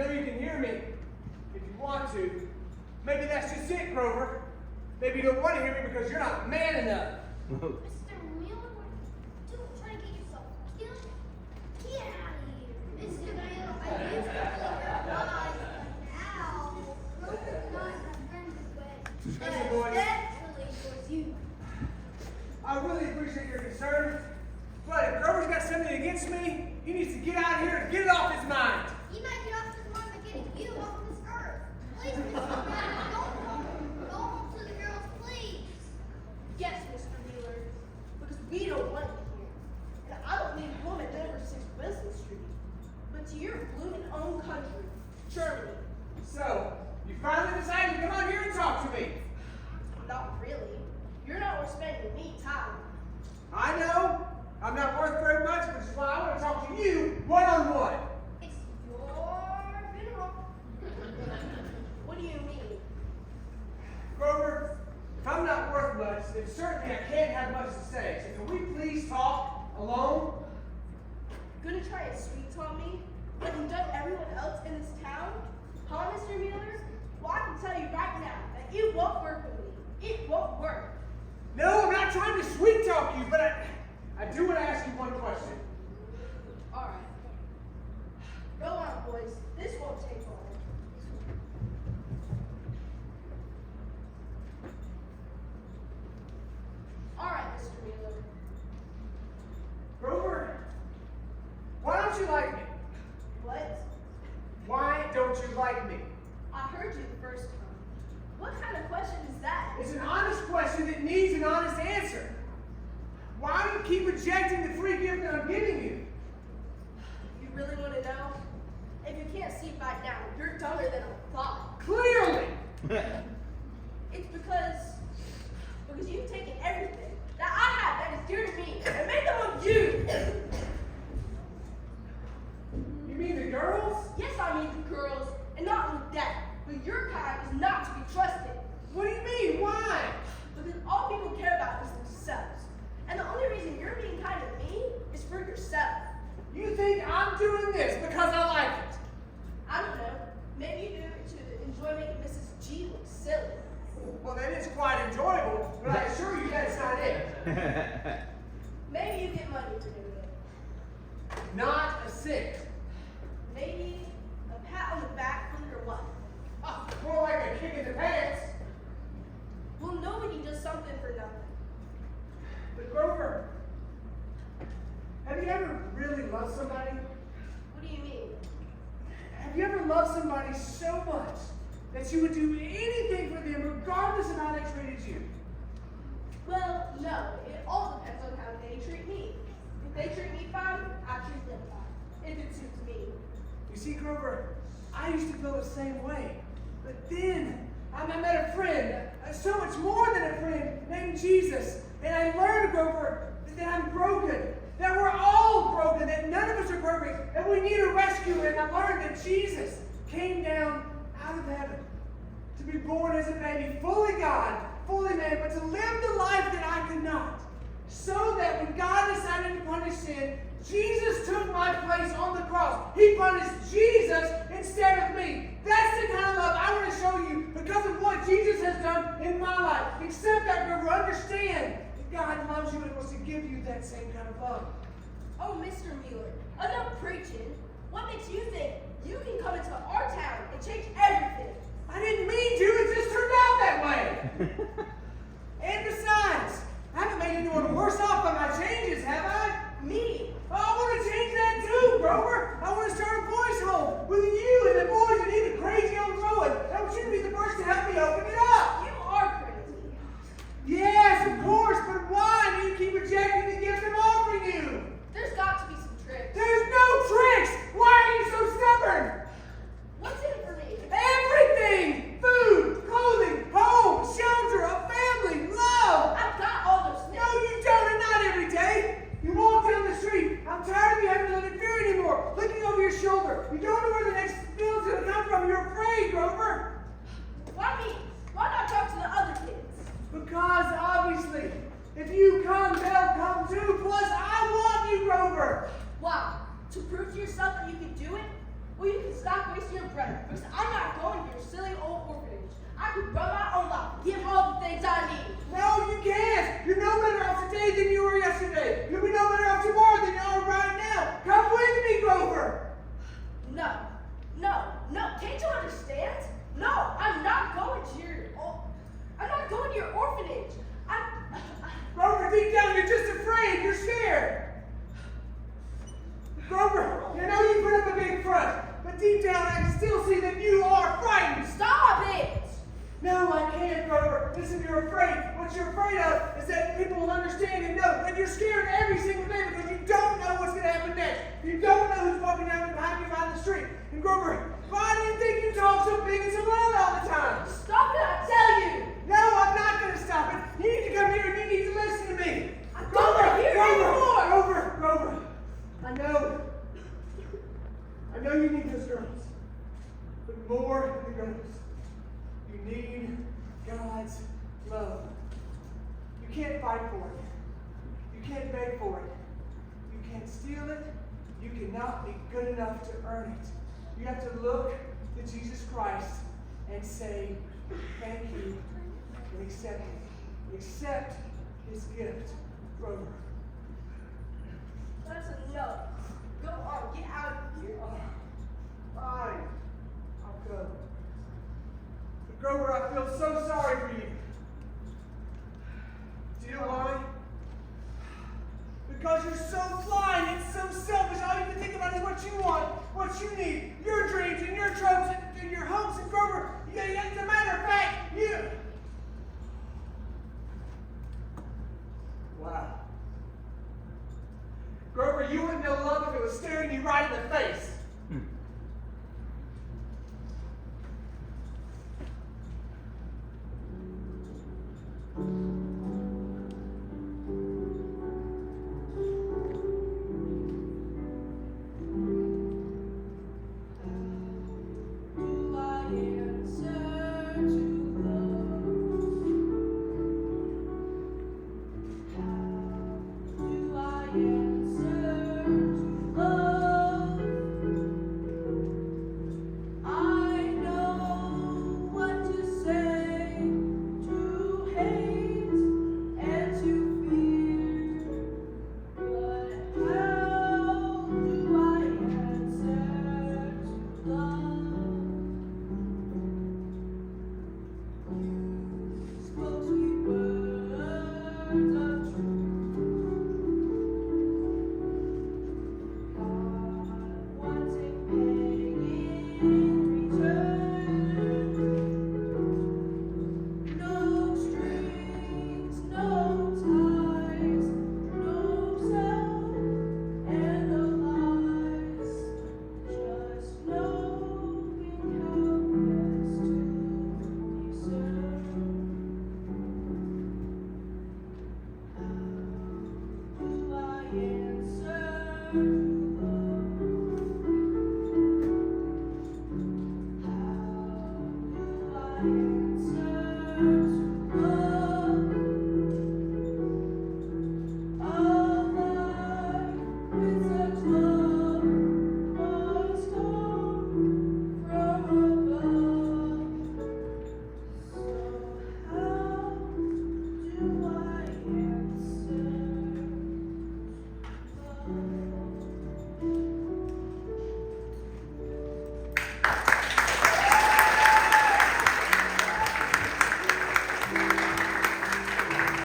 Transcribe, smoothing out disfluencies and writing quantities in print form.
know you can hear me if you want to. Maybe that's just it, Grover. Maybe you don't want to hear me because you're not man enough. Mr. Miller, don't try to get yourself killed. Get out of here. Mr. Miller, I used to believe your lies, but now, Grover's not my friend this way. Listen, boys. Especially towards you. I really appreciate your concern, but if Grover's got something against me, he needs to get out of here and get it off his mind. He might get off his mind by getting you off of this earth. Please, Mr. Miller, go home. Go home to the girls, please. Yes, Mr. Wheeler, because we don't want you here. And I don't mean woman over 6 Bristol Street, but to your blooming own country, Germany. So, you finally decided to come out here and talk to me. Not really. You're not worth spending me time. I know I'm not worth very much, which is why I want to talk to you one-on-one. It's your funeral. What do you mean? Grover, if I'm not worth much, then certainly I can't have much to say. So can we please talk alone? Gonna try and sweet talk me like you've done everyone else in this town? Huh, Mr. Mueller? Well, I can tell you right now that it won't work with me. It won't work. No, I'm not trying to sweet talk you, but I do want to ask you one question. All right. Go on, boys. This won't take long. All right, Mr. Mueller. Grover, why don't you like me? What? Why don't you like me? I heard you the first time. What kind of question is that? It's an honest question that needs an honest answer. Why do you keep rejecting the free gift that I'm giving you? You really want to know? If you can't see it right now, you're dumber than I thought. Clearly! It's because you've taken everything that I have that is dear to me and made them of you. You mean the girls? Yes, I mean the girls, and not only that, but your kind is not to be trusted. What do you mean? Why? Because all people care about is themselves. And the only reason you're being kind to me is for yourself. You think I'm doing this because I like it? I don't know. Maybe you do it to enjoy making Mrs. G look silly. Well, that is quite enjoyable, but I assure you that's not it. Maybe you get money for doing it. Not a cent. Maybe a pat on the back from your wife. Oh, more like a kick in the pants. Well, nobody does something for nothing. But Grover, have you ever really loved somebody? What do you mean? Have you ever loved somebody so much that you would do anything for them regardless of how they treated you? Well, no. It all depends on how they treat me. If they treat me fine, I treat them fine. If it suits me. You see, Grover, I used to feel the same way. But then I met a friend, so much more than a friend, named Jesus. And I learned, Grover, that I'm broken, that we're all broken, that none of us are perfect, and we need a rescue. And I learned that Jesus came down out of heaven to be born as a baby, fully God, fully man, but to live the life that I could not. So that when God decided to punish sin, Jesus took my place on the cross. He punished Jesus instead of me. That's the kind of love I want to show you because of what Jesus has done in my life. Accept that, Grover. Understand that God loves you and wants to give you that same kind of love. Oh, Mr. Mueller, enough preaching. What makes you think you can come into our town and change everything? I didn't mean to. It just turned out that way. And besides, I haven't made anyone worse off by my changes, have I? Me? Oh, I want to change that too, Grover. I want to start a boys' home with you and the boys that need the crazy old Rowan. I want you to be the person to help me open it up. You are crazy. Yes, of course, but why do you keep rejecting the gift I'm offering you? There's got to be some tricks. There's no tricks. Why are you so stubborn? What's in it for me? Everything. Food, clothing, home, shelter, a family, love. I've got all those things. No, you don't, and not every day. You won't Because I'm not going to your silly old orphanage. I could run my own life, give all the things I need. No, you can't. You're no better off today than you were yesterday. You'll be no better off tomorrow than you are right now. Come with me, Grover. No. Can't you understand? No, I'm not going to your orphanage. Grover, deep down, you're just afraid. You're scared. Grover, you know you put up a big front, but deep down, I can still see that you are frightened. Stop it! No, I can't, Grover. Listen, you're afraid. What you're afraid of is that people will understand and know that you're scared every single day because you don't know what's going to happen next. You don't know who's walking down behind you on the street. And Grover, why do you think you talk so big and so loud all the time? Stop it, I tell you! No, I'm not going to stop it. You need to come here and you need to listen to me. I don't want to hear anymore! Grover. I know you need those girls. But more than the girls, you need God's love. You can't fight for it. You can't beg for it. You can't steal it. You cannot be good enough to earn it. You have to look to Jesus Christ and say, thank you, and accept it. Accept his gift, Grover. That's enough. Go on, get out of here. Fine. I'll go. But Grover, I feel so